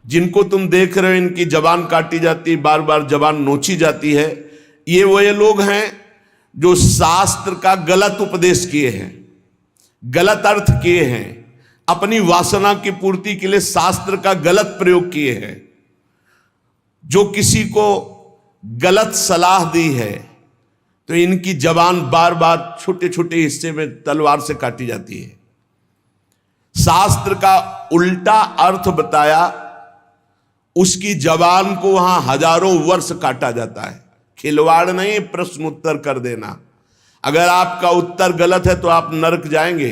जिनको तुम देख रहे हो इनकी जबान काटी जाती, बार बार जबान नोची जाती है, ये लोग हैं जो शास्त्र का गलत उपदेश किए हैं, गलत अर्थ किए हैं, अपनी वासना की पूर्ति के लिए शास्त्र का गलत प्रयोग किए हैं, जो किसी को गलत सलाह दी है तो इनकी जबान बार बार छोटे छोटे हिस्से में तलवार से काटी जाती है। शास्त्र का उल्टा अर्थ बताया, उसकी जबान को वहां हजारों वर्ष काटा जाता है। खिलवाड़ नहीं, प्रश्न उत्तर कर देना। अगर आपका उत्तर गलत है तो आप नरक जाएंगे।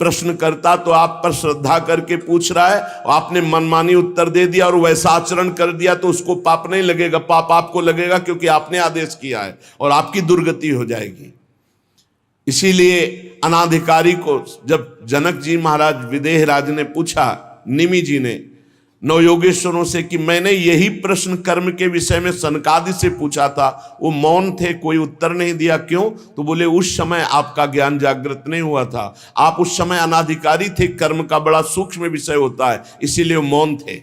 प्रश्नकर्ता तो आप पर श्रद्धा करके पूछ रहा है और आपने मनमानी उत्तर दे दिया और वैसा आचरण कर दिया तो उसको पाप नहीं लगेगा, पाप आपको लगेगा क्योंकि आपने आदेश किया है और आपकी दुर्गति हो जाएगी। इसीलिए अनाधिकारी को जब जनक जी महाराज विदेह राज ने पूछा, निमि जी ने नवयोगेश्वरों से कि मैंने यही प्रश्न कर्म के विषय में सनकादि से पूछा था, वो मौन थे, कोई उत्तर नहीं दिया, क्यों? तो बोले उस समय आपका ज्ञान जागृत नहीं हुआ था, आप उस समय अनाधिकारी थे, कर्म का बड़ा सूक्ष्म विषय होता है, इसीलिए मौन थे।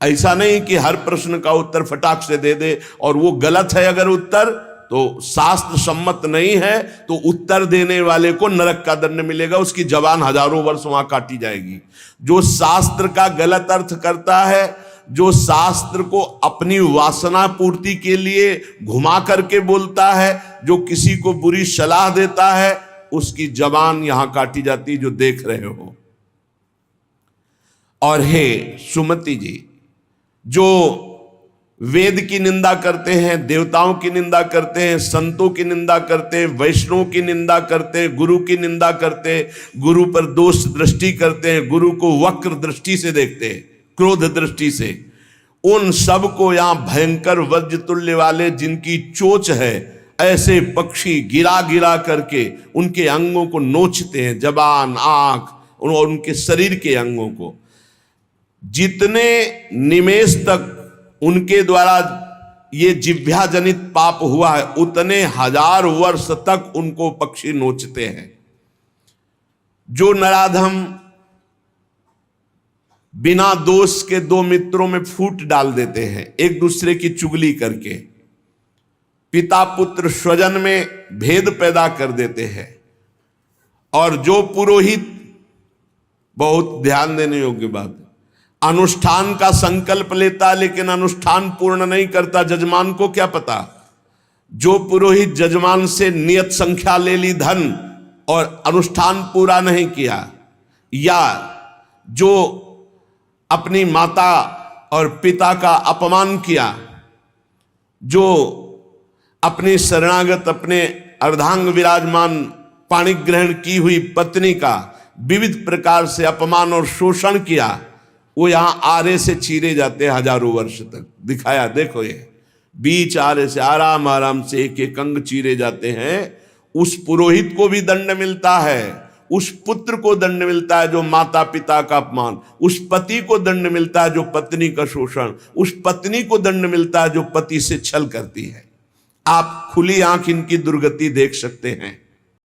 ऐसा नहीं कि हर प्रश्न का उत्तर फटाक से दे दे और वो गलत है अगर उत्तर तो शास्त्र सम्मत नहीं है तो उत्तर देने वाले को नरक का दंड मिलेगा, उसकी जबान हजारों वर्ष वहां काटी जाएगी। जो शास्त्र का गलत अर्थ करता है, जो शास्त्र को अपनी वासना पूर्ति के लिए घुमा करके बोलता है, जो किसी को बुरी सलाह देता है, उसकी जबान यहां काटी जाती, जो देख रहे हो। और हे सुमति जी, जो वेद की निंदा करते हैं, देवताओं की निंदा करते हैं, संतों की निंदा करते हैं, वैष्णव की निंदा करते हैं, गुरु की निंदा करते हैं, गुरु पर दोष दृष्टि करते हैं, गुरु को वक्र दृष्टि से देखते हैं, क्रोध दृष्टि से, उन सब को यहां भयंकर वज्र तुल्य वाले जिनकी चोंच है, ऐसे पक्षी गिरा गिरा करके उनके अंगों को नोचते हैं, जबान, आंख और उनके शरीर के अंगों को। जितने निमेष तक उनके द्वारा ये जिह्वा जनित पाप हुआ है, उतने हजार वर्ष तक उनको पक्षी नोचते हैं। जो नराधम बिना दोष के दो मित्रों में फूट डाल देते हैं, एक दूसरे की चुगली करके, पिता पुत्र स्वजन में भेद पैदा कर देते हैं, और जो पुरोहित, बहुत ध्यान देने योग्य बात, अनुष्ठान का संकल्प लेता लेकिन अनुष्ठान पूर्ण नहीं करता, जजमान को क्या पता। जो पुरोहित जजमान से नियत संख्या ले ली धन और अनुष्ठान पूरा नहीं किया, या जो अपनी माता और पिता का अपमान किया, जो अपनी शरणागत, अपने अर्धांग विराजमान पाणिग्रहण की हुई पत्नी का विविध प्रकार से अपमान और शोषण किया, वो यहां आरे से चीरे जाते हैं हजारों वर्ष तक। दिखाया, देखो ये बीच आरे से आराम आराम से एक एक अंग चीरे जाते हैं। उस पुरोहित को भी दंड मिलता है, उस पुत्र को दंड मिलता है जो माता पिता का अपमान, उस पति को दंड मिलता है जो पत्नी का शोषण, उस पत्नी को दंड मिलता है जो पति से छल करती है। आप खुली आंख इनकी दुर्गति देख सकते हैं।